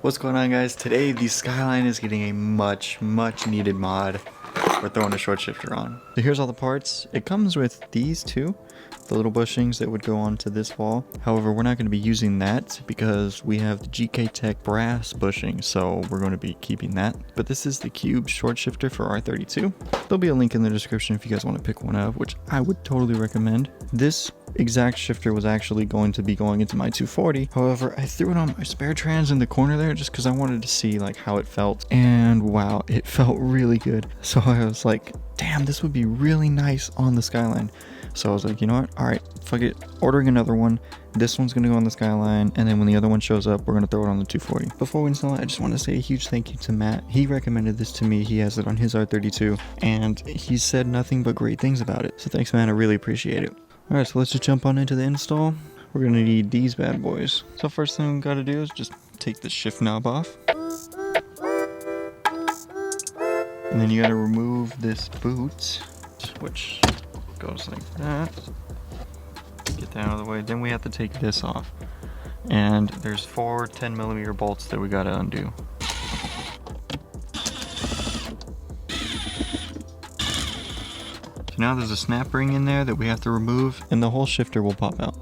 What's going on, guys? Today the Skyline is getting a much needed mod. We're throwing a short shifter on. So here's all the parts. It comes with these two, the little bushings that would go onto this wall. However, we're not going to be using that because we have the GK Tech brass bushing, so we're going to be keeping that. But this is the cube short shifter for R32. There'll be a link in the description if you guys want to pick one up, which I would totally recommend. This exact shifter was actually going to be going into my 240. However, I threw it on my spare trans in the corner there just because I wanted to see like how it felt, and wow, it felt really good. So I was like, damn, this would be really nice on the Skyline. So I was like, you know what, all right, fuck it, ordering another one. This one's gonna go on the Skyline, and then when the other one shows up, we're gonna throw it on the 240. Before we install it, I just want to say a huge thank you to Matt. He recommended this to me. He has it on his R32 and he said nothing but great things about it. So thanks, man, I really appreciate it. Alright, so let's just jump on into the install. We're gonna need these bad boys. So first thing we gotta do is just take the shift knob off. And then you gotta remove this boot, which goes like that. Get that out of the way. Then we have to take this off. And there's 4 10mm bolts that we gotta undo. Now there's a snap ring in there that we have to remove, and the whole shifter will pop out.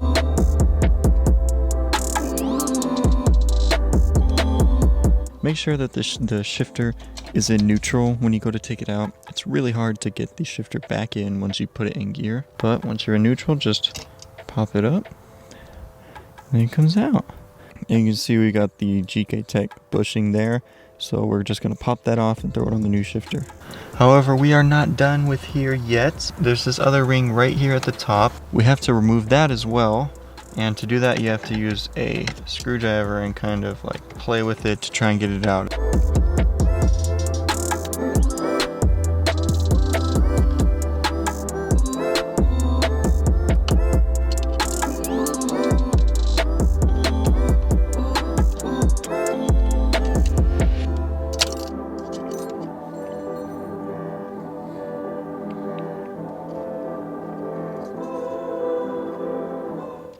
Make sure that the shifter is in neutral when you go to take it out. It's really hard to get the shifter back in once you put it in gear, but once you're in neutral, just pop it up and it comes out. And you can see we got the GK Tech bushing there, so we're just going to pop that off and throw it on the new shifter. However, we are not done with here yet. There's this other ring right here at the top. We have to remove that as well. And to do that, you have to use a screwdriver and kind of like play with it to try and get it out.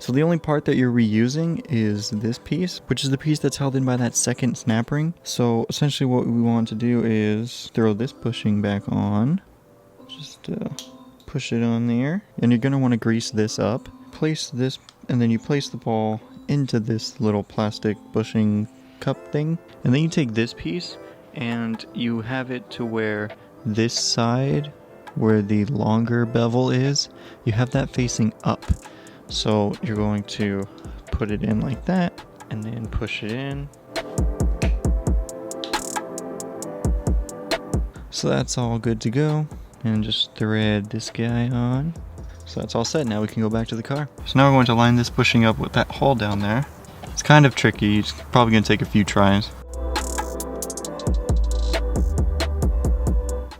So the only part that you're reusing is this piece, which is the piece that's held in by that second snap ring. So essentially what we want to do is throw this bushing back on. Just push it on there. And you're going to want to grease this up. Place this, and then you place the ball into this little plastic bushing cup thing. And then you take this piece and you have it to where this side, where the longer bevel is, you have that facing up. So you're going to put it in like that and then push it in. So that's all good to go. And just thread this guy on. So that's all set. Now we can go back to the car. So now we're going to line this bushing up with that hole down there. It's kind of tricky. It's probably going to take a few tries.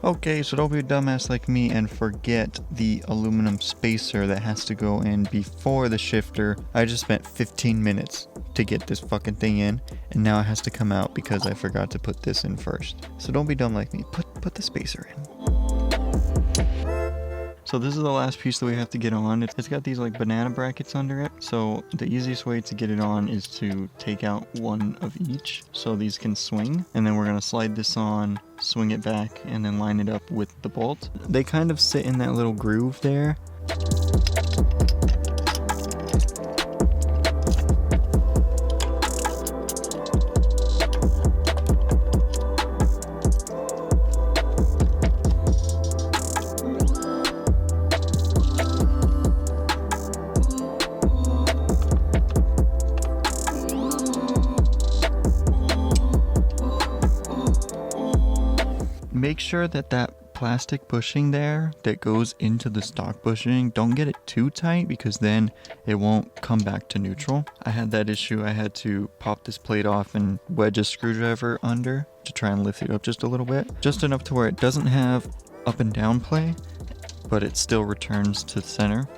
Okay, so don't be a dumbass like me and forget the aluminum spacer that has to go in before the shifter. I just spent 15 minutes to get this fucking thing in, and now it has to come out because I forgot to put this in first. So don't be dumb like me. Put the spacer in. So this is the last piece that we have to get on. It's got these like banana brackets under it. So the easiest way to get it on is to take out one of each so these can swing. And then we're going to slide this on, swing it back, and then line it up with the bolt. They kind of sit in that little groove there. Make sure that that plastic bushing there that goes into the stock bushing, don't get it too tight because then it won't come back to neutral. I had that issue. I had to pop this plate off and wedge a screwdriver under to try and lift it up just a little bit. Just enough to where it doesn't have up and down play, but it still returns to center.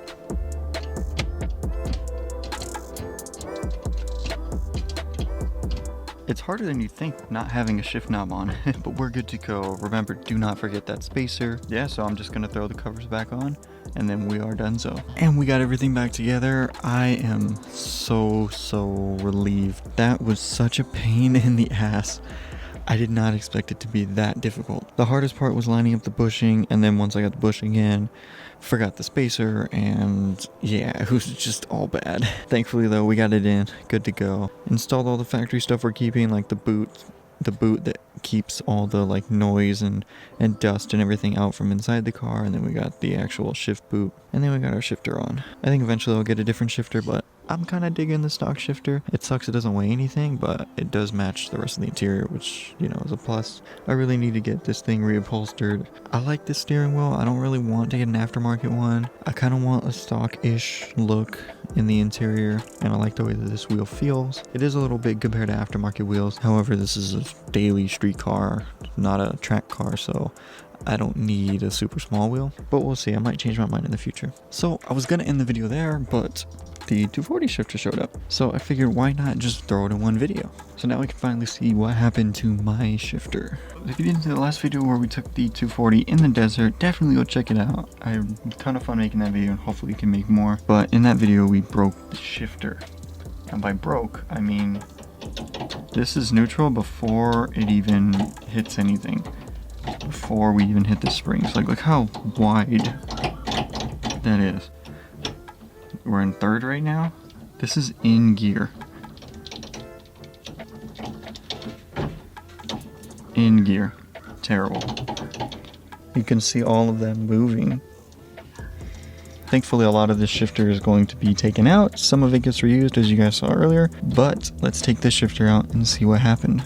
It's harder than you think not having a shift knob on, but we're good to go. Remember, do not forget that spacer. Yeah, so I'm just gonna throw the covers back on and then we are done so. And we got everything back together. I am so relieved. That was such a pain in the ass. I did not expect it to be that difficult. The hardest part was lining up the bushing, and then once I got the bushing in, forgot the spacer, and yeah, it was just all bad. Thankfully though, we got it in, good to go. Installed all the factory stuff we're keeping, like the boot that keeps all the like noise and dust and everything out from inside the car, and then we got the actual shift boot, and then we got our shifter on. I think eventually I'll get a different shifter, but I'm kind of digging the stock shifter. It sucks it doesn't weigh anything, but it does match the rest of the interior, which, you know, is a plus. I really need to get this thing reupholstered. I like this steering wheel. I don't really want to get an aftermarket one. I kind of want a stock-ish look in the interior, and I like the way that this wheel feels. It is a little big compared to aftermarket wheels. However, this is a daily street car, not a track car, so I don't need a super small wheel, but we'll see. I might change my mind in the future. So I was gonna end the video there, but the 240 shifter showed up, so I figured why not just throw it in one video. So now we can finally see what happened to my shifter. If you didn't see the last video where we took the 240 in the desert, definitely go check it out. I had a ton of fun making that video, and hopefully we can make more. But in that video we broke the shifter, and by broke I mean this is neutral before it even hits anything, before we even hit the springs. Like, look how wide that is. We're in third right now. This is in gear. In gear. Terrible. You can see all of them moving. Thankfully, a lot of this shifter is going to be taken out. Some of it gets reused, as you guys saw earlier. But let's take this shifter out and see what happened.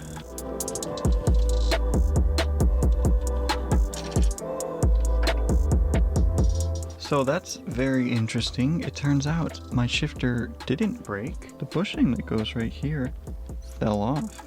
So that's very interesting. It turns out my shifter didn't break. The bushing that goes right here fell off.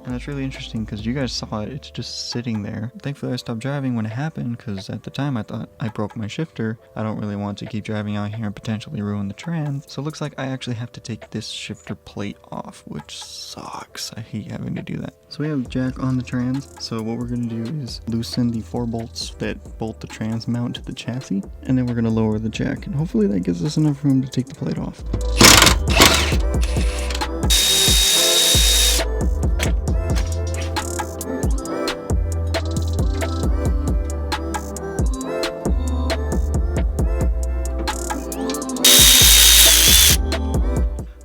And that's really interesting because you guys saw it. It's just sitting there. Thankfully I stopped driving when it happened, because at the time I thought I broke my shifter. I don't really want to keep driving out here and potentially ruin the trans. So it looks like I actually have to take this shifter plate off, which sucks. I hate having to do that. So we have jack on the trans. So what we're going to do is loosen the 4 bolts that bolt the trans mount to the chassis, and then we're going to lower the jack, and hopefully that gives us enough room to take the plate off.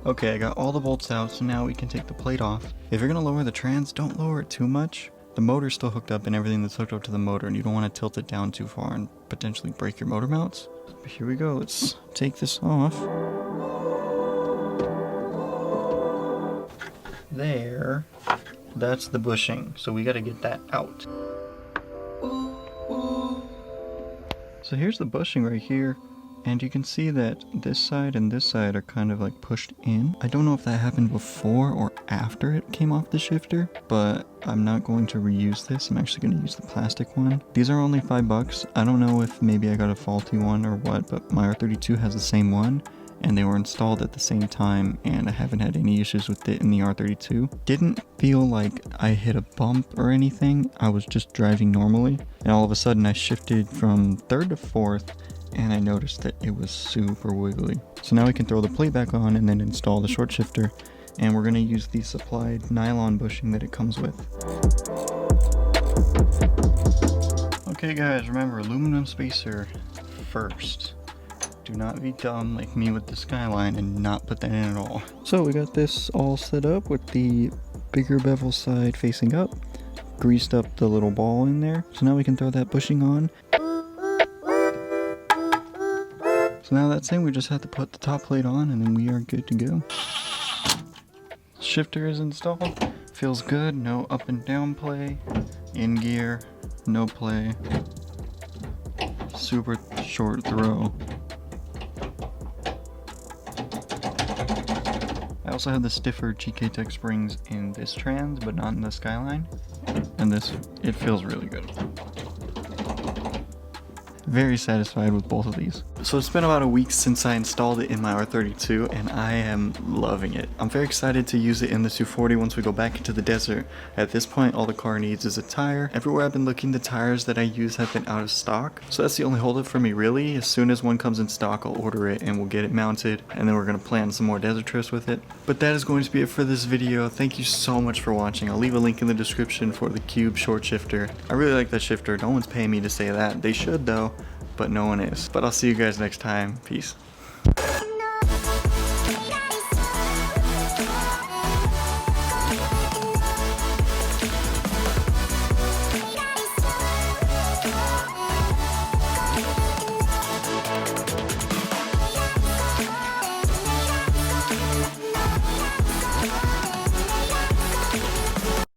Okay, I got all the bolts out, so now we can take the plate off. If you're gonna lower the trans, don't lower it too much. The motor's still hooked up and everything that's hooked up to the motor, and you don't want to tilt it down too far and potentially break your motor mounts. But here we go, let's take this off. There, that's the bushing, so we gotta get that out. So here's the bushing right here. And you can see that this side and this side are kind of like pushed in. I don't know if that happened before or after it came off the shifter, but I'm not going to reuse this. I'm actually going to use the plastic one. These are only $5. I don't know if maybe I got a faulty one or what, but my R32 has the same one, and they were installed at the same time, and I haven't had any issues with it in the R32. Didn't feel like I hit a bump or anything. I was just driving normally, and all of a sudden I shifted from third to fourth, and I noticed that it was super wiggly. So now we can throw the plate back on and then install the short shifter, and we're going to use the supplied nylon bushing that it comes with. Okay guys, remember, aluminum spacer first. Do not be dumb like me with the Skyline and not put that in at all. So we got this all set up with the bigger bevel side facing up, greased up the little ball in there. So now we can throw that bushing on. So now that's in, we just have to put the top plate on and then we are good to go. Shifter is installed. Feels good, no up and down play. In gear, no play. Super short throw. I also have the stiffer GK Tech springs in this trans, but not in the Skyline. And this, it feels really good. Very satisfied with both of these. So it's been about a week since I installed it in my R32 and I am loving it. I'm very excited to use it in the 240 once we go back into the desert. At this point, all the car needs is a tire. Everywhere I've been looking, the tires that I use have been out of stock. So that's the only holdup for me really. As soon as one comes in stock, I'll order it and we'll get it mounted, and then we're going to plan some more desert trips with it. But that is going to be it for this video. Thank you so much for watching. I'll leave a link in the description for the Cube short shifter. I really like that shifter. No one's paying me to say that. They should though, but no one is. But I'll see you guys next time. Peace.